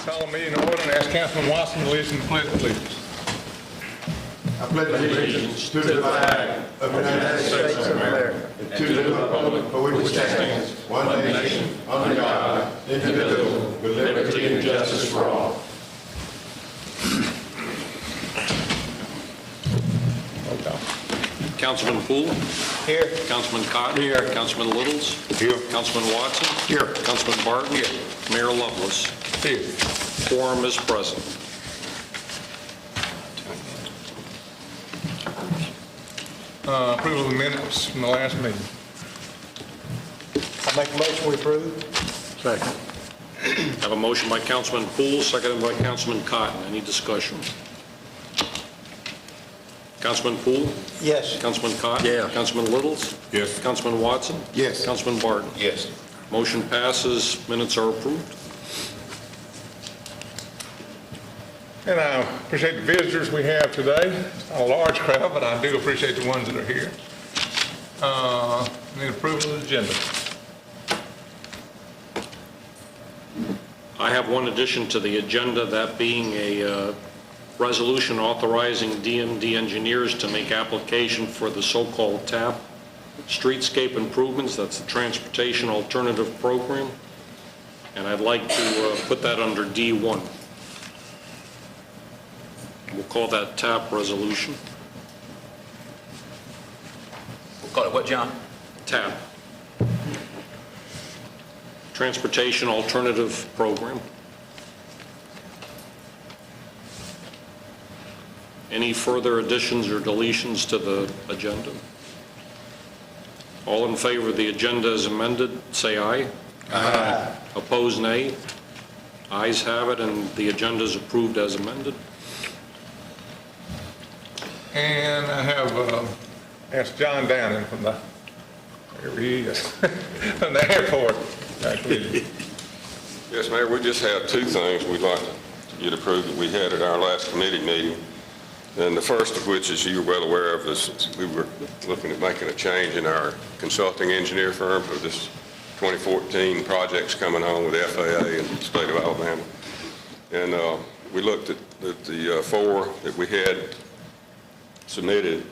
Call the meeting order and ask Councilman Watson to listen to the pledge of allegiance. I pledge allegiance to the flag of the United States of America and to the republic for which it stands, one nation, under God, indivisible, with liberty and justice for all. Councilman Poole? Here. Councilman Cotton? Here. Councilman Littles? Here. Councilman Watson? Here. Councilman Barton? Here. Mayor Lovelace? Here. Quorum is present. Approval of the minutes from the last meeting. I make a motion we approve. Second. I have a motion by Councilman Poole, seconded by Councilman Cotton. Any discussion? Councilman Poole? Yes. Councilman Cotton? Yeah. Councilman Littles? Yes. Councilman Watson? Yes. Councilman Barton? Yes. Motion passes. Minutes are approved. And I appreciate the visitors we have today. A large crowd, but I do appreciate the ones that are here. Need approval of the agenda. I have one addition to the agenda, that being a resolution authorizing DMD engineers to make application for the so-called TAP streetscape improvements. That's the Transportation Alternative Program. And I'd like to put that under D1. We'll call that TAP resolution. We'll call it what, John? TAP. Transportation Alternative Program. Any further additions or deletions to the agenda? All in favor of the agenda as amended, say aye. Aye. Opposed, nay. Ayes have it, and the agenda is approved as amended. And I have asked John Downing from the, here he is, from the airport, actually. Yes, Mayor, we just have two things we'd like to get approved that we had at our last committee meeting. And the first of which, as you're well aware of, is we were looking at making a change in our consulting engineer firm for this 2014 projects coming on with the FAA and the state of Alabama. And we looked at the four that we had submitted,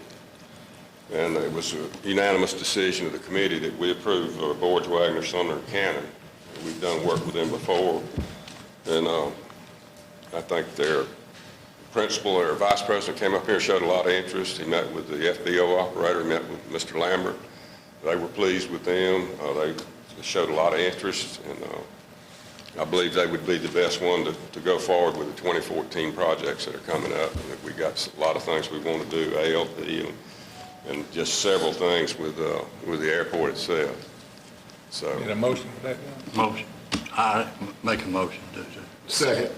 and it was a unanimous decision of the committee that we approve Boards, Wagner, Sumner, and Cannon. We've done work with them before, and I think their principal or vice president came up here and showed a lot of interest. He met with the FBO operator, met with Mr. Lambert. They were pleased with them. They showed a lot of interest, and I believe they would be the best one to go forward with the 2014 projects that are coming up. And we got a lot of things we want to do, ALP and just several things with the airport itself. So. Need a motion for that, John? Motion. I make a motion to Second.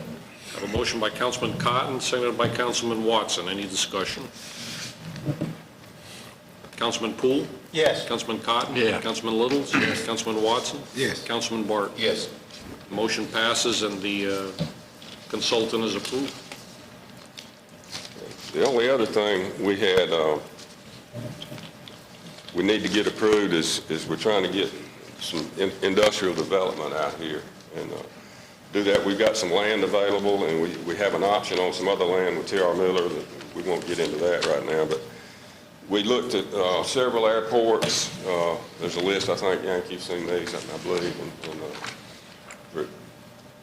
I have a motion by Councilman Cotton, seconded by Councilman Watson. Any discussion? Councilman Poole? Yes. Councilman Cotton? Yeah. Councilman Littles? Yes. Councilman Watson? Yes. Councilman Barton? Yes. Motion passes, and the consultant is approved. The only other thing we had, we need to get approved is we're trying to get some industrial development out here. And do that, we've got some land available, and we have an option on some other land with T.R. Miller that we won't get into that right now. But we looked at several airports. There's a list, I think, Yank, you've seen these, I believe. And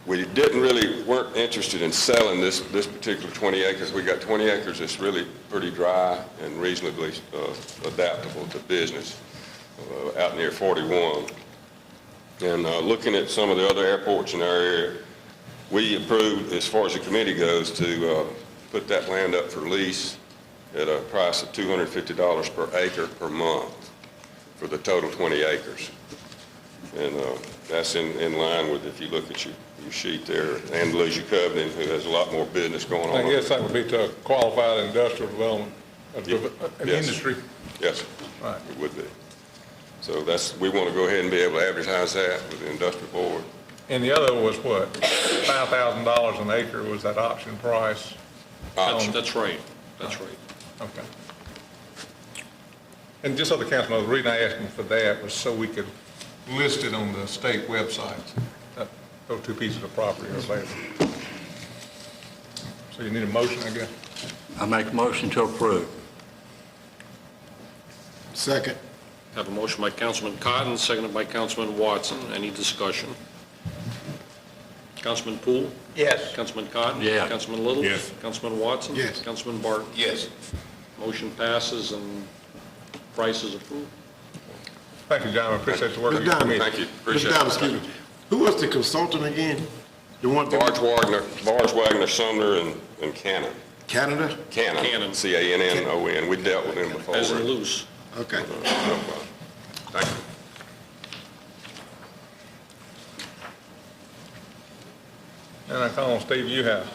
we weren't interested in selling this particular 20 acres. We got 20 acres that's really pretty dry and reasonably adaptable to business out near 41. And looking at some of the other airports in our area, we approved, as far as the committee goes, to put that land up for lease at a price of $250 per acre per month for the total 20 acres. And that's in line with, if you look at your sheet there, Andalusia Covenant, who has a lot more business going on. I guess that would be to a qualified industrial development, an Yes. industry. Yes, Right. it would be. So we want to go ahead and be able to advertise that with the industrial board. And the other was what? $5,000 an acre was that option price? That's right. That's right. Okay. And just so the council knows, the reason I asked him for that was so we could list it on the state websites. Those two pieces of property are available. So you need a motion, I guess? I make a motion to approve. Second. Have a motion by Councilman Cotton, seconded by Councilman Watson. Any discussion? Councilman Poole? Yes. Councilman Cotton? Yeah. Councilman Little? Yes. Councilman Watson? Yes. Councilman Barton? Yes. Motion passes and Price is approved. Thank you, John. I appreciate the work of Mr. your Diamond. committee. Thank you. Mr. Appreciate Diamond, it. excuse me. Who was the consultant again? The one Barge Wagner, Sumner, and Cannon. Canada? Cannon. Cannon. Cannon. We dealt with him before. As in loose. Okay. No problem. Thank you. And I call on Steve Uhouse.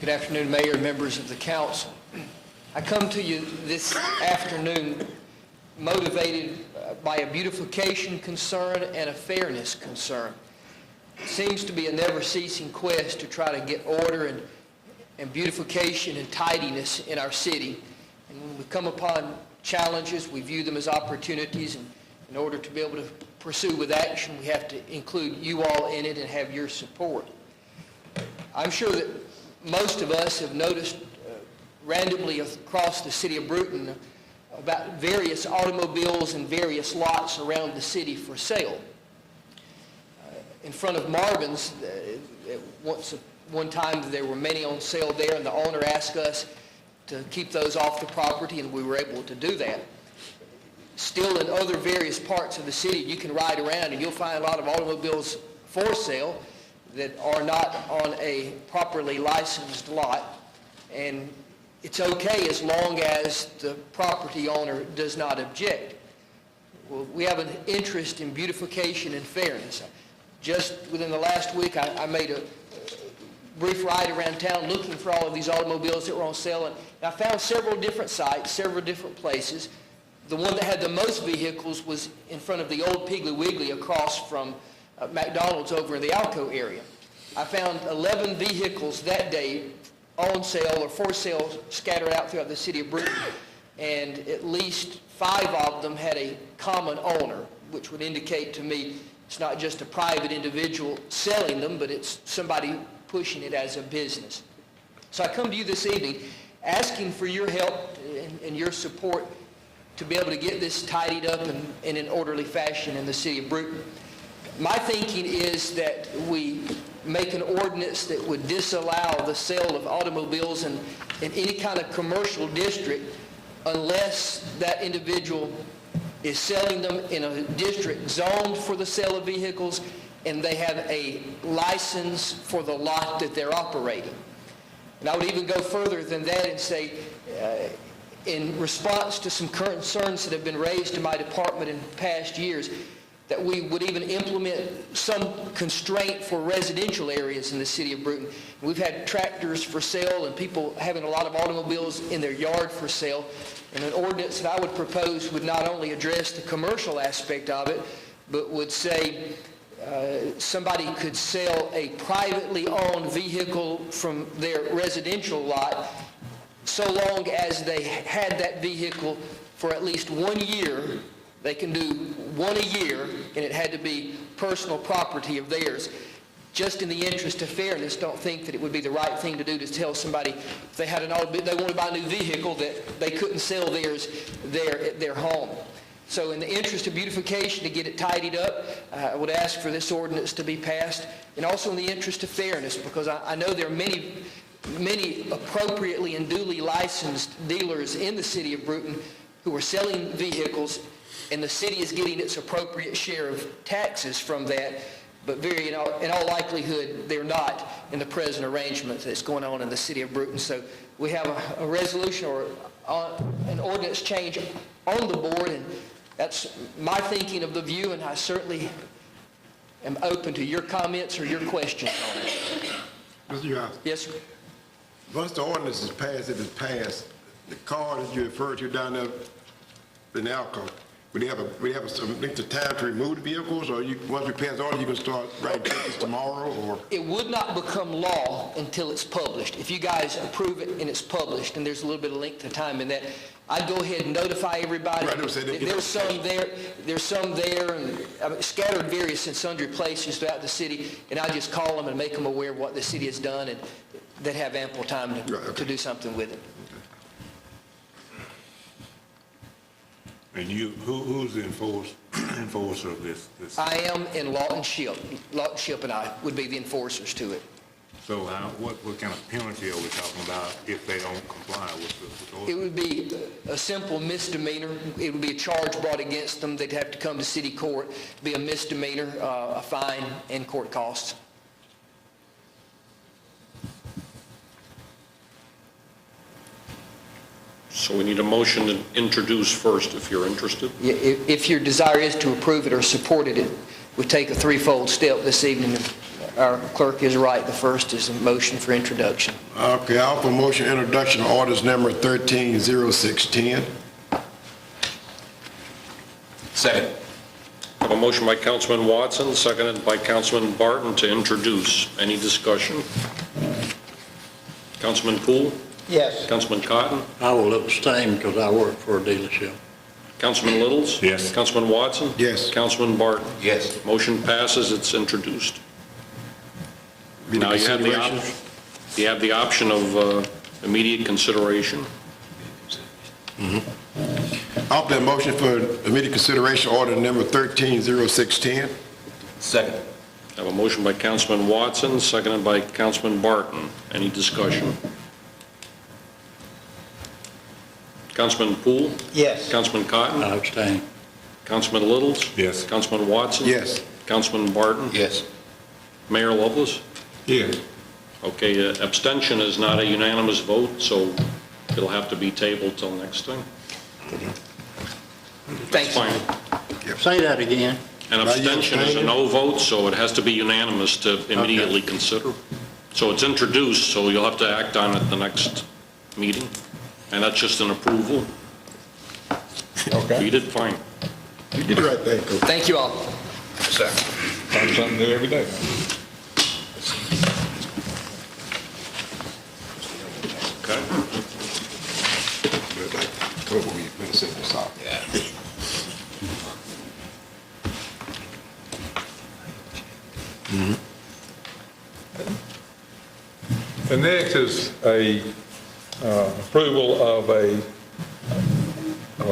Good afternoon, Mayor and members of the council. I come to you this afternoon motivated by a beautification concern and a fairness concern. It seems to be a never-ceasing quest to try to get order and beautification and tidiness in our city. And when we come upon challenges, we view them as opportunities, and in order to be able to pursue with action, we have to include you all in it and have your support. I'm sure that most of us have noticed randomly across the city of Brewton about various automobiles and various lots around the city for sale. In front of Marvin's, one time there were many on sale there, and the owner asked us to keep those off the property, and we were able to do that. Still, in other various parts of the city, you can ride around and you'll find a lot of automobiles for sale that are not on a properly licensed lot, and it's okay as long as the property owner does not object. Well, we have an interest in beautification and fairness. Just within the last week, I made a brief ride around town looking for all of these automobiles that were on sale, and I found several different sites, several different places. The one that had the most vehicles was in front of the old Piggly Wiggly across from McDonald's over in the Alco area. I found 11 vehicles that day on sale or for sale scattered out throughout the city of Brewton, and at least 5 of them had a common owner, which would indicate to me it's not just a private individual selling them, but it's somebody pushing it as a business. So I come to you this evening asking for your help and your support to be able to get this tidied up in an orderly fashion in the city of Brewton. My thinking is that we make an ordinance that would disallow the sale of automobiles in any kind of commercial district unless that individual is selling them in a district zoned for the sale of vehicles and they have a license for the lot that they're operating. And I would even go further than that and say, in response to some concerns that have been raised in my department in past years, that we would even implement some constraint for residential areas in the city of Brewton. We've had tractors for sale and people having a lot of automobiles in their yard for sale. And an ordinance that I would propose would not only address the commercial aspect of it, but would say somebody could sell a privately owned vehicle from their residential lot so long as they had that vehicle for at least 1 year. They can do one a year, and it had to be personal property of theirs. Just in the interest of fairness, don't think that it would be the right thing to do to tell somebody if they had they want to buy a new vehicle that they couldn't sell theirs there at their home. So in the interest of beautification, to get it tidied up, I would ask for this ordinance to be passed, and also in the interest of fairness, because I know there are many appropriately and duly licensed dealers in the city of Brewton who are selling vehicles, and the city is getting its appropriate share of taxes from that, but in all likelihood, they're not in the present arrangement that's going on in the city of Brewton. So we have a resolution or an ordinance change on the board, and that's my thinking of the view, and I certainly am open to your comments or your questions on it. Mr. Uhouse, Yes, sir. once the ordinance is passed, if it's passed, the car that you referred to down there in Alco, would you have a length of time to remove the vehicles, or once we pass the order, you can start writing tickets tomorrow, or? It would not become law until it's published. If you guys approve it and it's published, and there's a little bit of length of time in that, I'd go ahead and notify everybody. Right, I said they get There's some there, and scattered various and sundry places throughout the city, and I just call them and make them aware of what the city has done, and they'd have ample time Right, okay. to do something with it. And who's the enforcer of this? I am in Lawton Ship. Lawton Ship and I would be the enforcers to it. So what kind of penalty are we talking about if they don't comply with the It ordinance? would be a simple misdemeanor. It would be a charge brought against them. They'd have to come to city court, be a misdemeanor, a fine, and court costs. So we need a motion to introduce first, if you're interested. If your desire is to approve it or support it, it would take a threefold step this evening. Our clerk is right. The first is a motion for introduction. Okay, I offer motion introduction of orders number 130610. Second. I have a motion by Councilman Watson, seconded by Councilman Barton to introduce. Any discussion? Councilman Poole? Yes. Councilman Cotton? I will abstain because I work for a dealership. Councilman Littles? Yes. Councilman Watson? Yes. Councilman Barton? Yes. Motion passes, it's introduced. Immediate Now you have the option of immediate consideration. I offer that motion for immediate consideration order number 130610. Second. I have a motion by Councilman Watson, seconded by Councilman Barton. Any discussion? Councilman Poole? Yes. Councilman Cotton? I abstain. Councilman Littles? Yes. Councilman Watson? Yes. Councilman Barton? Yes. Mayor Lovelace? Yes. Okay, abstention is not a unanimous vote, so it'll have to be tabled till next time. Thank you. Fine. Say that again. An abstention is a no vote, so it has to be unanimous to immediately consider. So it's introduced, so you'll have to act on it the next meeting, and that's just an approval. Okay. You did fine. You did the right thing, Coach. Thank you all. Sir. Learn something new every day. Okay. But like, Coach, we better set this up. Yeah. The next is a approval of a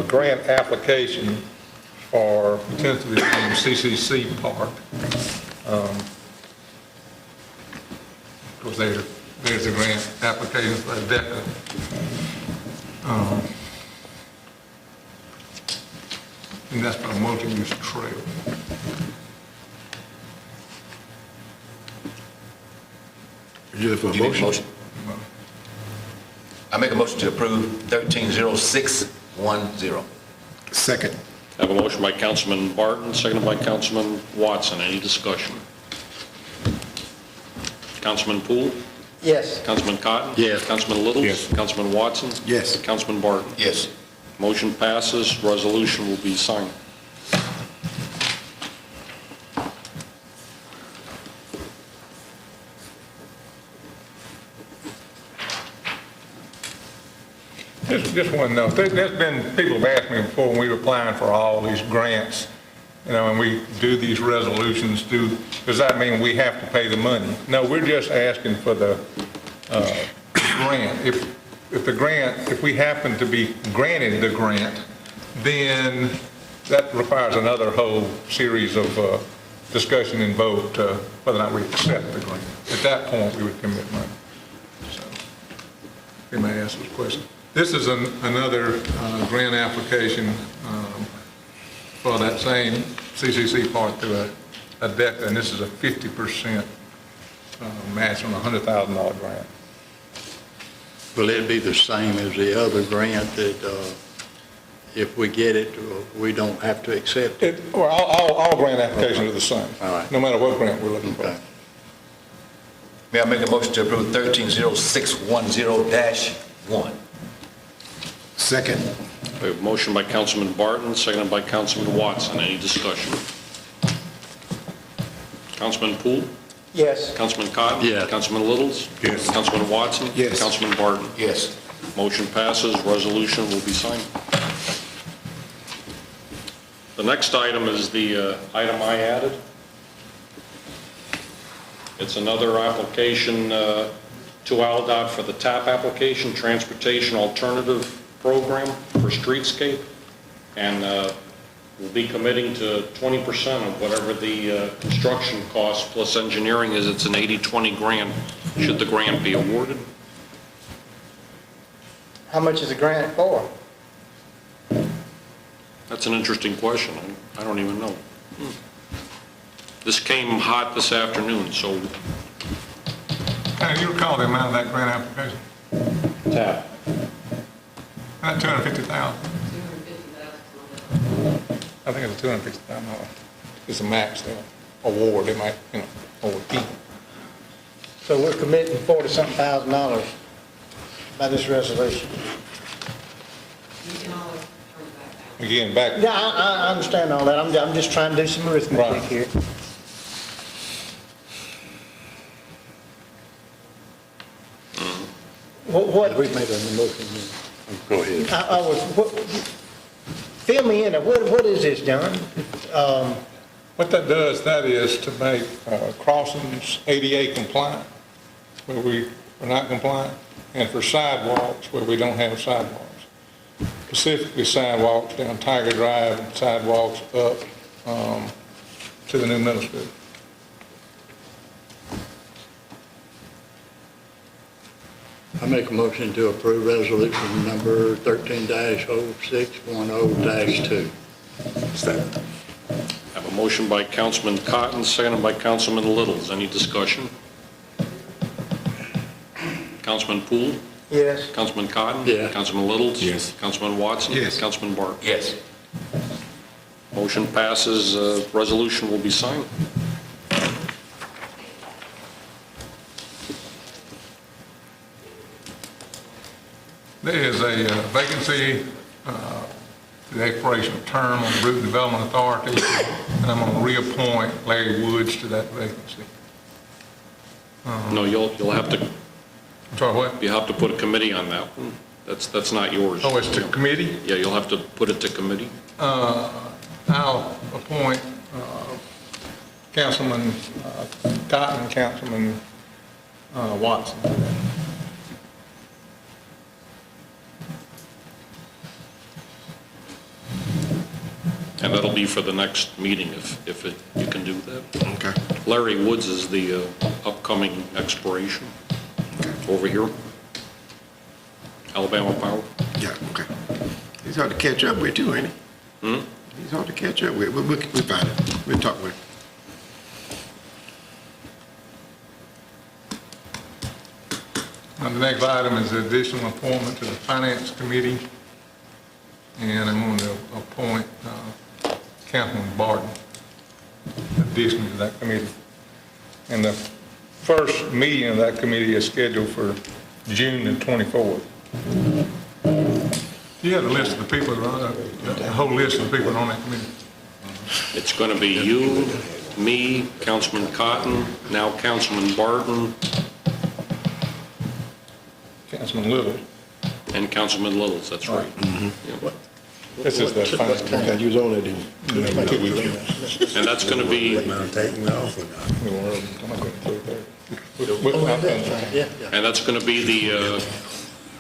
grant application for potentially the CCC Park. Of course, there's a grant application for a definite. And that's for a multi-use trail. You looking for a You make a motion? I make a motion to approve 130610. Second. I have a motion by Councilman Barton, seconded by Councilman Watson. Any discussion? Councilman Poole? Yes. Councilman Cotton? Yes. Councilman Littles? Yes. Councilman Watson? Yes. Councilman Barton? Yes. Motion passes, resolution will be signed. Just one note, there's been, people have asked me before when we were applying for all these grants, and we do these resolutions, does that mean we have to pay the money? No, we're just asking for the grant. If we happen to be granted the grant, then that requires another whole series of discussion and vote whether or not we accept the grant. At that point, we would commit money. So, you may ask this question. This is another grant application for that same CCC part through a debt, and this is a 50% match on a $100,000 grant. Will it be the same as the other grant that if we get it, we don't have to accept it? Well, all grant applications are the same, All right. no matter what grant we're looking for. Okay. May I make a motion to approve 130610-1? Second. We have a motion by Councilman Barton, seconded by Councilman Watson. Any discussion? Councilman Poole? Yes. Councilman Cotton? Yes. Councilman Littles? Yes. Councilman Watson? Yes. Councilman Barton? Yes. Motion passes, resolution will be signed. The next item is the item I added. It's another application to ALDOT for the TAP application, Transportation Alternative Program for Streetscape. And we'll be committing to 20% of whatever the construction cost plus engineering is. It's an 80-20 grant, should the grant be awarded. How much is the grant for? That's an interesting question. I don't even know. This came hot this afternoon, so You recall the amount of that grant application? TAP. About $250,000. I think it's $250,000. It's a max award. They might, award people. So we're committing $40-something thousand by this resolution. You can always turn it back out. Again, back. Yeah, I understand all that. I'm just trying to do some arithmetic Right. here. What, We made a motion. Go ahead. fill me in, what is this, John? What that does, that is to make crossings ADA compliant, where we are not compliant, and for sidewalks where we don't have sidewalks. Specifically sidewalks down Tiger Drive and sidewalks up to the new middle school. I make a motion to approve resolution number 13-0610-2. I have a motion by Councilman Cotton, seconded by Councilman Littles. Any discussion? Councilman Poole? Yes. Councilman Cotton? Yeah. Councilman Littles? Yes. Councilman Watson? Yes. Councilman Barton? Yes. Motion passes, resolution will be signed. There is a vacancy, the expiration of term on the Brewton Development Authority, and I'm going to reappoint Larry Woods to that vacancy. No, you'll have to, I'm sorry, what? you have to put a committee on that one. That's not yours. Oh, it's to committee? Yeah, you'll have to put it to committee. I'll appoint Councilman Cotton and Councilman Watson to that. And that'll be for the next meeting if you can do that. Okay. Larry Woods is the upcoming expiration over here. Alabama Power. Yeah, okay. He's hard to catch up with too, ain't he? He's hard to catch up with. We'll find it. We'll talk with him. Now, the next item is the additional appointment to the Finance Committee, and I'm going to appoint Councilman Barton additionally to that committee. And the first meeting of that committee is scheduled for June the 24th. You have a list of the people, the whole list of the people on that committee? It's going to be you, me, Councilman Cotton, now Councilman Barton, Councilman Little. and Councilman Littles, that's right. Yeah. This is the Finance Committee. You was on it, didn't you? And that's going to be, and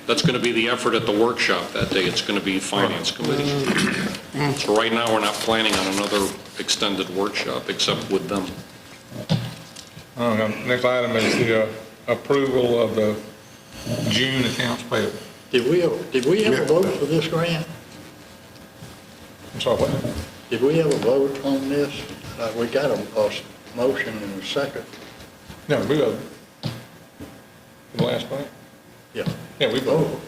that's going to be the effort at the workshop that day. It's going to be Finance Committee. So right now, we're not planning on another extended workshop except with them. Next item is the approval of the June accounts payable. Did we ever vote for this grant? I'm sorry, what? Did we ever vote on this? We got a motion and a second. No, we voted. The last one? Yeah. Yeah, we voted. Oh,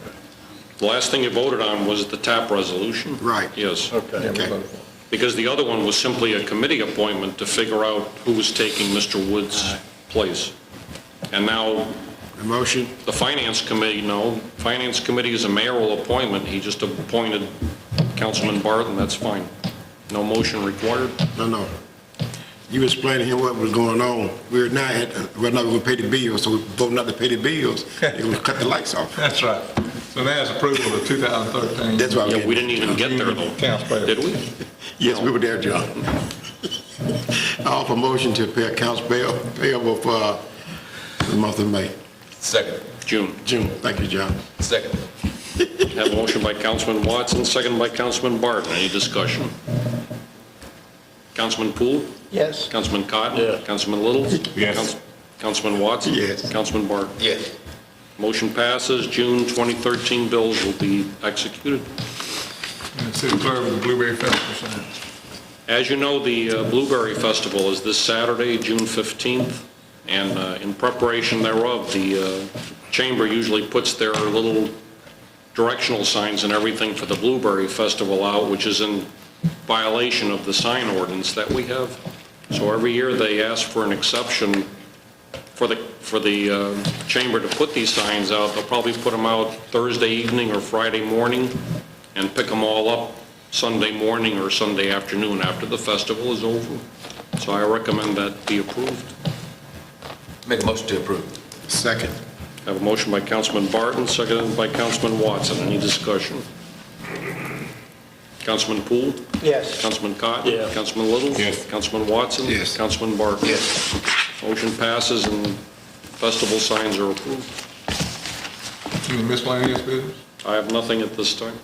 The last thing you voted on was the TAP resolution? Right. Yes. okay. Yeah, we Okay. voted for it. Because the other one was simply a committee appointment to figure out who was taking Mr. Woods' place. And now, The motion? the Finance Committee, no, Finance Committee is a mayoral appointment. He just appointed Councilman Barton, that's fine. No motion required? No. You explained to him what was going on. We're not going to pay the bills, so we're voting not to pay the bills. They're going to cut the lights off. That's right. So now it's approval of the 2013. That's why Yeah, we didn't even get there, though, Accounts payable. did we? Yes, we were there, John. I offer motion to pay accounts payable for the month of May. Second. June. June, thank you, John. Second. Have a motion by Councilman Watson, second by Councilman Barton. Any discussion? Councilman Poole? Yes. Councilman Cotton? Yeah. Councilman Little? Yes. Councilman Watson? Yes. Councilman Barton? Yes. Motion passes. June 2013 bills will be executed. And the city clerk with the Blueberry Festival sign. As you know, the Blueberry Festival is this Saturday, June 15th, and in preparation thereof, the Chamber usually puts their little directional signs and everything for the Blueberry Festival out, which is in violation of the sign ordinance that we have. So every year, they ask for an exception for the Chamber to put these signs out. They'll probably put them out Thursday evening or Friday morning and pick them all up Sunday morning or Sunday afternoon after the festival is over. So I recommend that be approved. Make a motion to approve. Second. I have a motion by Councilman Barton, seconded by Councilman Watson. Any discussion? Councilman Poole? Yes. Councilman Cotton? Yes. Councilman Little? Yes. Councilman Watson? Yes. Councilman Barton? Yes. Motion passes and festival signs are approved. Any miscellaneous business? I have nothing at this time.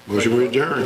Motion we adjourn.